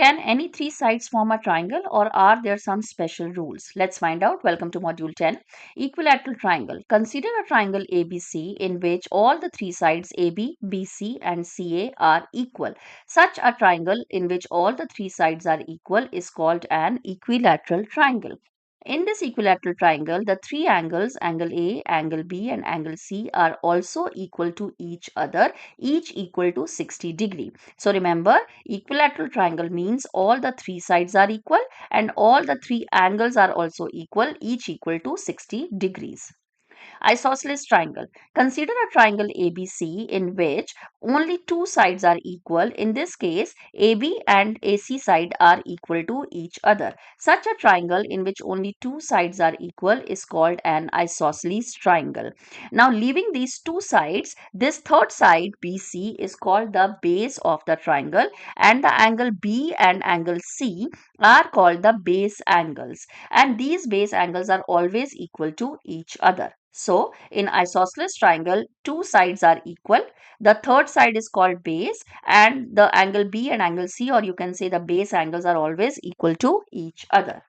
Can any three sides form a triangle, or are there some special rules? Let's find out. Welcome to module 10. Equilateral triangle. Consider a triangle ABC in which all the three sides AB, BC and CA are equal. Such a triangle in which all the three sides are equal is called an equilateral triangle. In this equilateral triangle, the three angles, angle A, angle B and angle C, are also equal to each other, each equal to 60 degree. So remember, equilateral triangle means all the three sides are equal and all the three angles are also equal, each equal to 60 degrees. Isosceles triangle. Consider a triangle ABC in which only two sides are equal. In this case, AB and AC side are equal to each other. Such a triangle in which only two sides are equal is called an isosceles triangle. Now, leaving these two sides, this third side BC is called the base of the triangle, and the angle B and angle C are called the base angles, and these base angles are always equal to each other. So, in isosceles triangle, two sides are equal. The third side is called base, and the angle B and angle C, or you can say the base angles, are always equal to each other.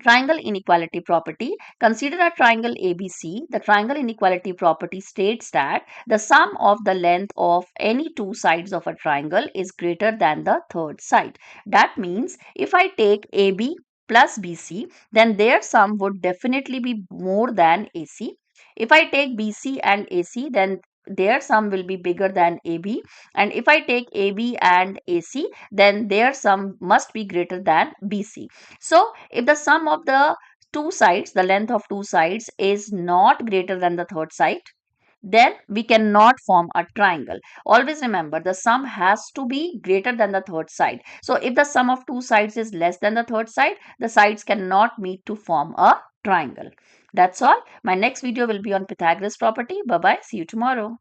Triangle inequality property. Consider a triangle ABC. The triangle inequality property states that the sum of the length of any two sides of a triangle is greater than the third side. That means if I take AB plus BC, then their sum would definitely be more than AC. If I take BC and AC, then their sum will be bigger than AB. And if I take AB and AC, then their sum must be greater than BC. So, if the sum of the two sides, the length of two sides, is not greater than the third side, then we cannot form a triangle. Always remember, the sum has to be greater than the third side. So, if the sum of two sides is less than the third side, the sides cannot meet to form a triangle. That's all. My next video will be on Pythagoras property. Bye bye. See you tomorrow.